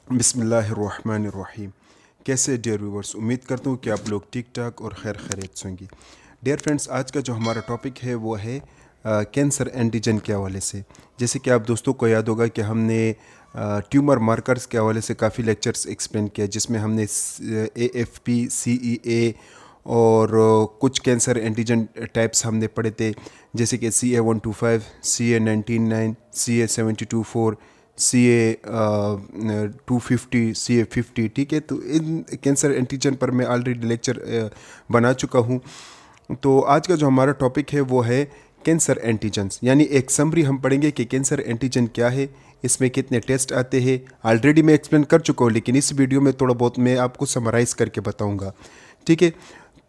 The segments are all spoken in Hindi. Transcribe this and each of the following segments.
बिस्मिल्लाहिर्रहमानिर्रहीम। कैसे डियर व्यूवर्स, उम्मीद करता हूँ कि आप लोग ठीक ठाक और खैर खैरियत से होंगे। डियर फ्रेंड्स, आज का जो हमारा टॉपिक है वो है कैंसर एंटीजन के हवाले से। जैसे कि आप दोस्तों को याद होगा कि हमने ट्यूमर मार्कर्स के हवाले से काफ़ी लेक्चर्स एक्सप्लेन किया, जिसमें हमने AFP, CEA और कुछ कैंसर एंटीजन टाइप्स हमने पढ़े थे, जैसे कि CA125, CA199, CA724, CA250, CA50। ठीक है, तो इन कैंसर एंटीजन पर मैं ऑलरेडी लेक्चर बना चुका हूँ। तो आज का जो हमारा टॉपिक है वो है कैंसर एंटीजन्स, यानी एक समरी हम पढ़ेंगे कि कैंसर एंटीजन क्या है, इसमें कितने टेस्ट आते हैं। ऑलरेडी मैं एक्सप्लेन कर चुका हूँ, लेकिन इस वीडियो में थोड़ा बहुत मैं आपको समराइज़ करके बताऊँगा। ठीक है,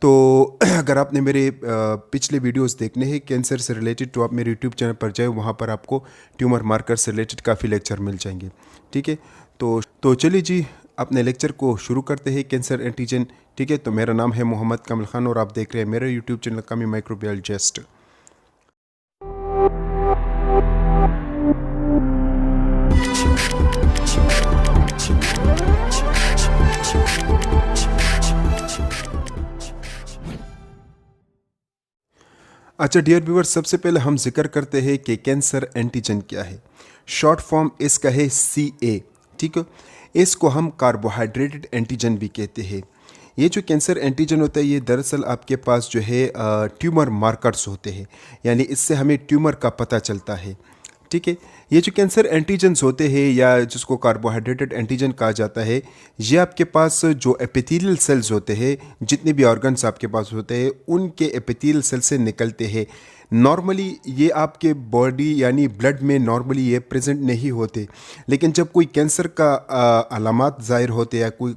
तो अगर आपने मेरे पिछले वीडियोस देखने हैं कैंसर से रिलेटेड, तो आप मेरे यूट्यूब चैनल पर जाए, वहाँ पर आपको ट्यूमर मार्कर से रिलेटेड काफ़ी लेक्चर मिल जाएंगे। ठीक है, तो चलिए जी, अपने लेक्चर को शुरू करते हैं, कैंसर एंटीजन। ठीक है, तो मेरा नाम है मोहम्मद कामिल खान और आप देख रहे हैं मेरे यूट्यूब चैनल कामी माइक्रोबायोलॉजिस्ट। अच्छा डियर व्यूअर्स, सबसे पहले हम जिक्र करते हैं कि कैंसर एंटीजन क्या है। शॉर्ट फॉर्म इसका है CA। ठीक है, इसको हम कार्बोहाइड्रेटेड एंटीजन भी कहते हैं। ये जो कैंसर एंटीजन होता है, ये दरअसल आपके पास जो है ट्यूमर मार्कर्स होते हैं, यानी इससे हमें ट्यूमर का पता चलता है। ठीक है, ये जो कैंसर एंटीजन्स होते हैं या जिसको कार्बोहाइड्रेटेड एंटीजन कहा जाता है, ये आपके पास जो एपिथेलियल सेल्स होते हैं, जितने भी ऑर्गन्स आपके पास होते हैं, उनके एपिथेलियल सेल से निकलते हैं। नॉर्मली ये आपके बॉडी यानी ब्लड में नॉर्मली ये प्रेजेंट नहीं होते, लेकिन जब कोई कैंसर का अलामात ज़ाहिर होते या कोई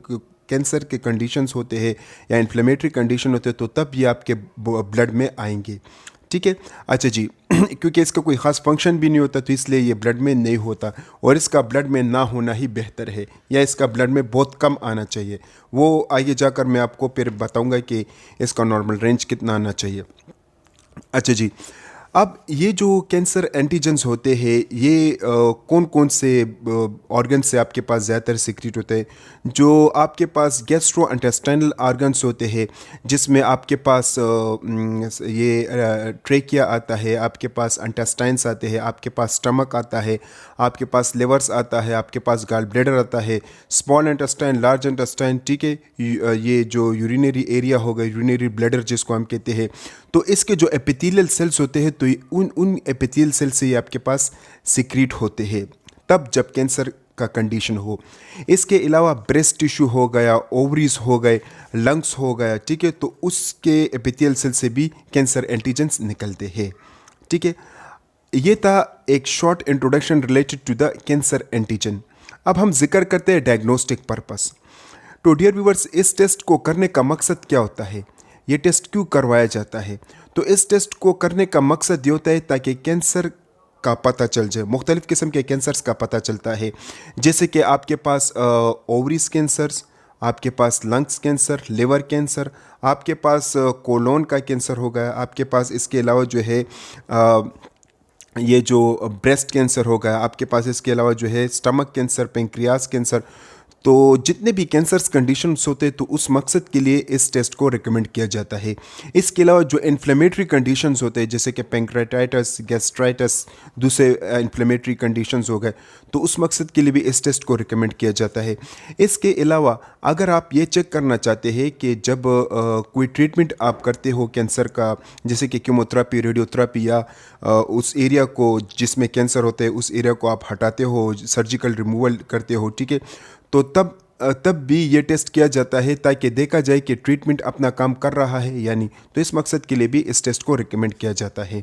कैंसर के कंडीशंस होते हैं या इन्फ्लेमेटरी कंडीशन होते हैं, तो तब ये आपके ब्लड में आएंगे। ठीक है, अच्छा जी, क्योंकि इसका कोई ख़ास फंक्शन भी नहीं होता, तो इसलिए ये ब्लड में नहीं होता, और इसका ब्लड में ना होना ही बेहतर है, या इसका ब्लड में बहुत कम आना चाहिए। वो आगे जाकर मैं आपको फिर बताऊंगा कि इसका नॉर्मल रेंज कितना आना चाहिए। अच्छा जी, अब ये जो कैंसर एंटीजन्स होते हैं, ये कौन कौन से ऑर्गन से आपके पास ज़्यादातर सिक्रीट होते हैं? जो आपके पास गैस्ट्रो इंटेस्टाइनल ऑर्गन्स होते हैं, जिसमें आपके पास ये ट्रेकिया आता है, आपके पास इंटेस्टाइन्स आते हैं, आपके पास स्टमक आता है, आपके पास लिवर्स आता है, आपके पास गॉल ब्लैडर आता है, स्मॉल इंटेस्टाइन, लार्ज इंटेस्टाइन। ठीक है, ये जो यूरिनरी एरिया होगा, यूरिनरी ब्लैडर जिसको हम कहते हैं, तो इसके जो एपिथेलियल सेल्स होते हैं, तो उन एपिथेलियल सेल से ये आपके पास सिक्रीट होते हैं तब जब कैंसर का कंडीशन हो। इसके अलावा ब्रेस्ट टिश्यू हो गया, ओवरीज हो गए, लंग्स हो गया। ठीक है, तो उसके एपिथेलियल सेल से भी कैंसर एंटीजन्स निकलते हैं। ठीक है, ये था एक short introduction related to the cancer antigen. अब हम जिक्र करते हैं डायग्नोस्टिक पर्पस। तो डियर व्यूवर्स, इस टेस्ट को करने का मकसद क्या होता है, ये टेस्ट क्यों करवाया जाता है? तो इस टेस्ट को करने का मकसद ये होता है ताकि कैंसर का पता चल जाए। मुख्तलिफ़ किस्म के कैंसर्स का पता चलता है, जैसे कि आपके पास ओवरीज कैंसर्स, आपके पास लंग्स कैंसर, लिवर कैंसर, आपके पास कोलोन का कैंसर हो गया, आपके पास इसके अलावा जो है ये जो ब्रेस्ट कैंसर हो गया, आपके पास इसके अलावा जो है स्टमक कैंसर, पेंक्रियास कैंसर। तो जितने भी कैंसर्स कंडीशंस होते हैं, तो उस मकसद के लिए इस टेस्ट को रिकमेंड किया जाता है। इसके अलावा जो इन्फ्लेमेटरी कंडीशंस होते हैं, जैसे कि पेंक्रेटाइटिस, गैस्ट्राइटिस, दूसरे इन्फ्लेमेटरी कंडीशंस हो गए, तो उस मकसद के लिए भी इस टेस्ट को रिकमेंड किया जाता है। इसके अलावा अगर आप ये चेक करना चाहते हैं कि जब कोई ट्रीटमेंट आप करते हो कैंसर का, जैसे कि कीमोथेरेपी, रेडियोथेरेपी, या उस एरिया को जिसमें कैंसर होते हैं उस एरिया को आप हटाते हो, सर्जिकल रिमूवल करते हो, ठीक है, तो तब भी ये टेस्ट किया जाता है ताकि देखा जाए कि ट्रीटमेंट अपना काम कर रहा है या नहीं। तो इस मकसद के लिए भी इस टेस्ट को रिकमेंड किया जाता है।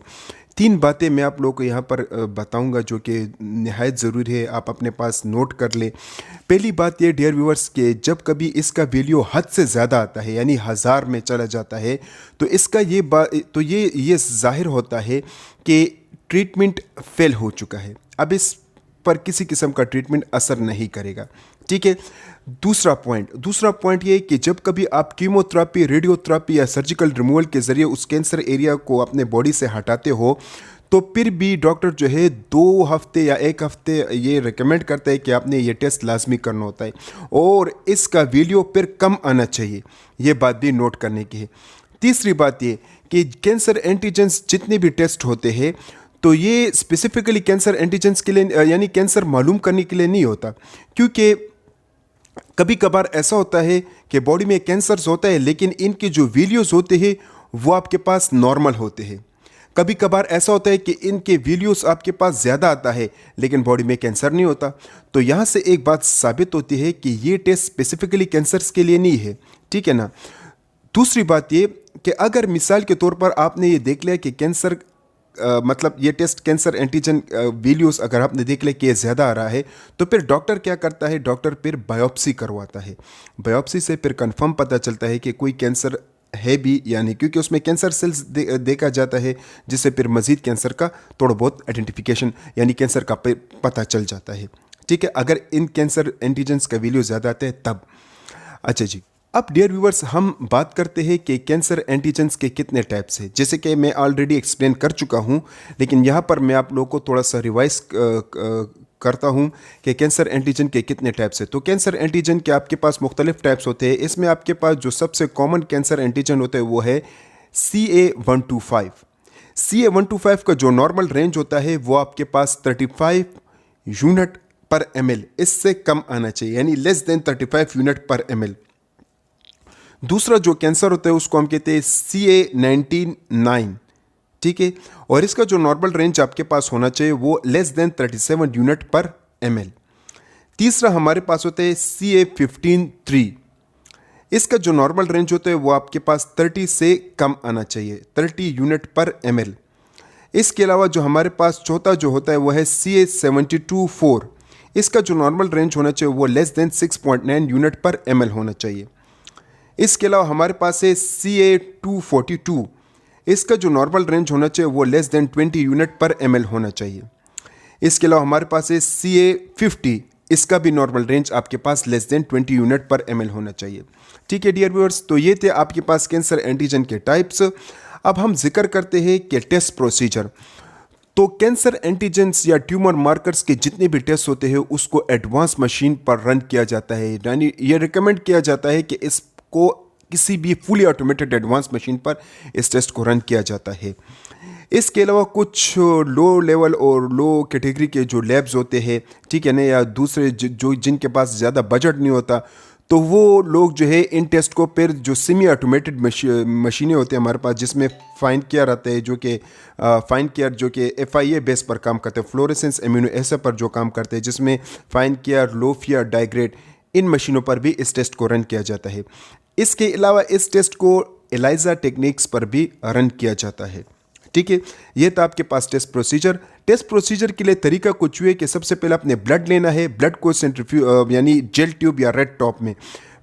3 बातें मैं आप लोगों को यहाँ पर बताऊँगा जो कि निहायत ज़रूरी है, आप अपने पास नोट कर लें। पहली बात ये डियर व्यूअर्स कि जब कभी इसका वैल्यू हद से ज़्यादा आता है, यानी 1000 में चला जाता है, तो इसका ये ज़ाहिर होता है कि ट्रीटमेंट फेल हो चुका है, अब इस पर किसी किस्म का ट्रीटमेंट असर नहीं करेगा। ठीक है, दूसरा पॉइंट ये है कि जब कभी आप कीमोथेरेपी, रेडियोथेरेपी या सर्जिकल रिमूवल के ज़रिए उस कैंसर एरिया को अपने बॉडी से हटाते हो, तो फिर भी डॉक्टर जो है 2 हफ्ते या 1 हफ्ते ये रिकमेंड करता है कि आपने ये टेस्ट लाजमी करना होता है, और इसका वैल्यू फिर कम आना चाहिए। ये बात भी नोट करने की है। तीसरी बात ये कि कैंसर एंटीजेंस जितने भी टेस्ट होते हैं तो ये स्पेसिफिकली कैंसर एंटीजेंस के लिए यानी कैंसर मालूम करने के लिए नहीं होता, क्योंकि कभी कभार ऐसा होता है कि बॉडी में कैंसर्स होता है लेकिन इनके जो वैल्यूज़ होते हैं वो आपके पास नॉर्मल होते हैं। कभी कभार ऐसा होता है कि इनके वैल्यूज़ आपके पास ज़्यादा आता है लेकिन बॉडी में कैंसर नहीं होता। तो यहाँ से एक बात साबित होती है कि ये टेस्ट स्पेसिफिकली कैंसर्स के लिए नहीं है, ठीक है ना। दूसरी बात ये कि अगर मिसाल के तौर पर आपने ये देख लिया कि कैंसर मतलब ये टेस्ट कैंसर एंटीजन वैल्यूज़ अगर आपने देख लिया कि ये ज़्यादा आ रहा है, तो फिर डॉक्टर क्या करता है, डॉक्टर फिर बायोप्सी करवाता है। बायोप्सी से फिर कंफर्म पता चलता है कि कोई कैंसर है भी या नहीं, क्योंकि उसमें कैंसर सेल्स देखा जाता है, जिससे फिर मजीद कैंसर का थोड़ा बहुत आइडेंटिफिकेशन यानी कैंसर का पता चल जाता है, ठीक है, अगर इन कैंसर एंटीजेंस का वैल्यू ज़्यादा आता है तब। अच्छा जी, अब डियर व्यूवर्स हम बात करते हैं कि कैंसर एंटीजेंस के कितने टाइप्स हैं। जैसे कि मैं ऑलरेडी एक्सप्लेन कर चुका हूं, लेकिन यहाँ पर मैं आप लोगों को थोड़ा सा रिवाइज करता हूं कि कैंसर एंटीजन के कितने टाइप्स हैं। तो कैंसर एंटीजन के आपके पास मुख्तलिफ टाइप्स होते हैं। इसमें आपके पास जो सबसे कॉमन कैंसर एंटीजन होता है वो है CA-125। CA-125 का जो नॉर्मल रेंज होता है वो आपके पास 35 यूनिट पर ml, इससे कम आना चाहिए, यानी लेस देन 35 यूनिट पर ml। दूसरा जो कैंसर होता है उसको हम कहते हैं CA-19-9, ठीक है, और इसका जो नॉर्मल रेंज आपके पास होना चाहिए वो लेस देन 37 यूनिट पर ml। तीसरा हमारे पास होता है CA-15-3। इसका जो नॉर्मल रेंज होता है वो आपके पास 30 से कम आना चाहिए, 30 यूनिट पर ml। इसके अलावा जो हमारे पास चौथा जो होता है वो है CA-72-4। इसका जो नॉर्मल रेंज होना चाहिए वो लेस देन 6.9 यूनिट पर ml होना चाहिए। इसके अलावा हमारे पास है CA-242। इसका जो नॉर्मल रेंज होना चाहिए वो लेस देन 20 यूनिट पर ml होना चाहिए। इसके अलावा हमारे पास है CA-50। इसका भी नॉर्मल रेंज आपके पास लेस देन 20 यूनिट पर ml होना चाहिए, ठीक है डियर व्यूअर्स। तो ये थे आपके पास कैंसर एंटीजन के टाइप्स। अब हम जिक्र करते हैं कि टेस्ट प्रोसीजर। तो कैंसर एंटीजेंस या ट्यूमर मार्कर्स के जितने भी टेस्ट होते हैं उसको एडवांस मशीन पर रन किया जाता है, यानी ये रिकमेंड किया जाता है कि इसको किसी भी फुली ऑटोमेटेड एडवांस मशीन पर इस टेस्ट को रन किया जाता है। इसके अलावा कुछ लो लेवल और लो कैटेगरी के जो लैब्स होते हैं, ठीक है ना, या दूसरे जो जिनके पास ज़्यादा बजट नहीं होता, तो वो लोग जो है इन टेस्ट को फिर जो सेमी ऑटोमेटेड मशीनें होती हैं हमारे पास, जिसमें फाइन केयर आता है, जो कि फाइन केयर जो कि FIA बेस पर काम करते हैं, फ्लोरेसेंस एम्यूनो एसिड पर जो काम करते हैं, जिसमें फाइन केयर, लोफिया, डाइग्रेड, इन मशीनों पर भी इस टेस्ट को रन किया जाता है। इसके अलावा इस टेस्ट को एलाइजा टेक्निक्स पर भी रन किया जाता है, ठीक है। ये था आपके पास टेस्ट प्रोसीजर। टेस्ट प्रोसीजर के लिए तरीका कुछ हुए कि सबसे पहले आपने ब्लड लेना है, ब्लड को सेंट्रीफ्यूज यानी जेल ट्यूब या रेड टॉप में,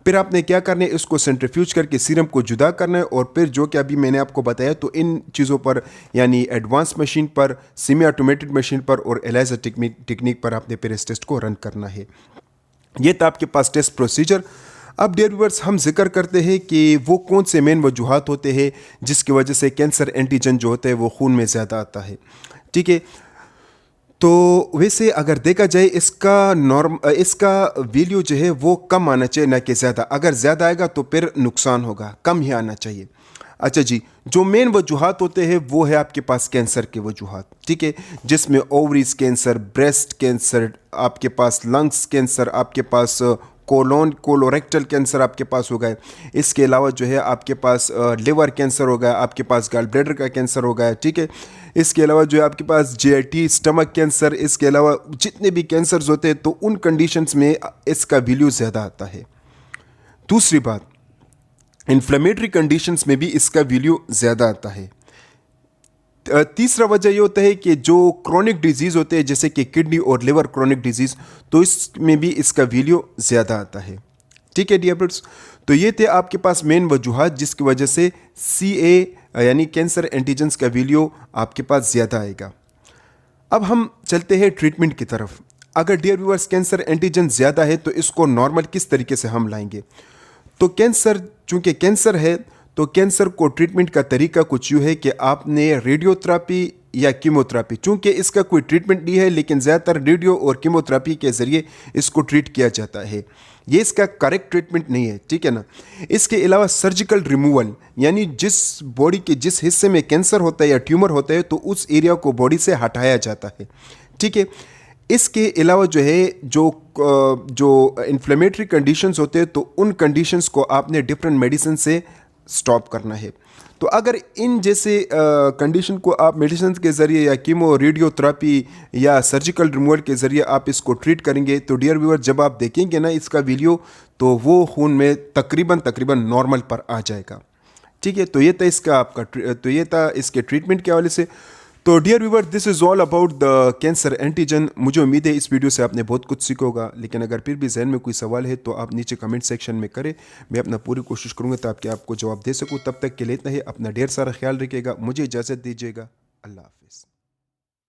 फिर आपने क्या करना है, इसको सेंट्रीफ्यूज करके सीरम को जुदा करना है, और फिर जो कि अभी मैंने आपको बताया, तो इन चीज़ों पर यानी एडवांस मशीन पर, सेमी ऑटोमेटेड मशीन पर और एलाइजा टेक्निक पर आपने फिर इस टेस्ट को रन करना है। ये था आपके पास टेस्ट प्रोसीजर। अब डियर व्यूअर्स हम जिक्र करते हैं कि वो कौन से मेन वजूहात होते हैं जिसकी वजह से कैंसर एंटीजन जो होता है वो खून में ज़्यादा आता है, ठीक है। तो वैसे अगर देखा जाए इसका वैल्यू जो है वो कम आना चाहिए, ना कि ज़्यादा। अगर ज़्यादा आएगा तो फिर नुकसान होगा, कम ही आना चाहिए। अच्छा जी, जो मेन वजूहात होते हैं वो है आपके पास कैंसर के वजूहात, ठीक है, जिसमें ओवरीज कैंसर, ब्रेस्ट कैंसर, आपके पास लंग्स कैंसर, आपके पास कोलोरेक्टल कैंसर आपके पास हो गए। इसके अलावा जो है आपके पास लिवर कैंसर हो गया, आपके पास गॉल ब्लैडर का कैंसर हो गया, ठीक है। इसके अलावा जो है आपके पास GIT, स्टमक कैंसर, इसके अलावा जितने भी कैंसर्स होते हैं तो उन कंडीशंस में इसका वैल्यू ज़्यादा आता है। दूसरी बात, इन्फ्लेमेटरी कंडीशंस में भी इसका वैल्यू ज़्यादा आता है। तीसरा वजह ये होता है कि जो क्रोनिक डिजीज़ होते हैं जैसे कि किडनी और लिवर क्रोनिक डिजीज़, तो इसमें भी इसका वैल्यू ज़्यादा आता है, ठीक है डियर फ्रेंड्स। तो ये थे आपके पास मेन वजूहात जिसकी वजह से CA यानी कैंसर एंटीजेंस का वैल्यू आपके पास ज़्यादा आएगा। अब हम चलते हैं ट्रीटमेंट की तरफ। अगर डियर व्यूअर्स कैंसर एंटीजन ज़्यादा है तो इसको नॉर्मल किस तरीके से हम लाएंगे। तो कैंसर, चूँकि कैंसर है तो कैंसर को ट्रीटमेंट का तरीका कुछ यूँ है कि आपने रेडियोथेरेपी या कीमोथेरेपी। चूँकि इसका कोई ट्रीटमेंट नहीं है, लेकिन ज़्यादातर रेडियो और कीमोथेरेपी के ज़रिए इसको ट्रीट किया जाता है। ये इसका करेक्ट ट्रीटमेंट नहीं है, ठीक है ना। इसके अलावा सर्जिकल रिमूवल, यानी जिस बॉडी के जिस हिस्से में कैंसर होता है या ट्यूमर होता है तो उस एरिया को बॉडी से हटाया जाता है, ठीक है। इसके अलावा जो है जो इन्फ्लेमेटरी कंडीशंस होते हैं तो उन कंडीशंस को आपने डिफरेंट मेडिसिन से स्टॉप करना है। तो अगर इन जैसे कंडीशन को आप मेडिसिन के ज़रिए या कीमो रेडियोथेरेपी या सर्जिकल रिमूवल के ज़रिए आप इसको ट्रीट करेंगे तो डियर व्यूअर जब आप देखेंगे ना इसका वीडियो तो वो खून में तकरीबन नॉर्मल पर आ जाएगा, ठीक है। तो ये था इसका इसके ट्रीटमेंट के हवाले से। तो dear viewer this is all about the cancer antigen. मुझे उम्मीद है इस वीडियो से आपने बहुत कुछ सीखा होगा, लेकिन अगर फिर भी जहन में कोई सवाल है तो आप नीचे कमेंट सेक्शन में करें। मैं अपना पूरी कोशिश करूँगा ताकि आपको जवाब दे सकूँ। तब तक के लिए इतना ही, अपना ढेर सारा ख्याल रखिएगा। मुझे इजाज़त दीजिएगा। अल्लाह हाफिज़।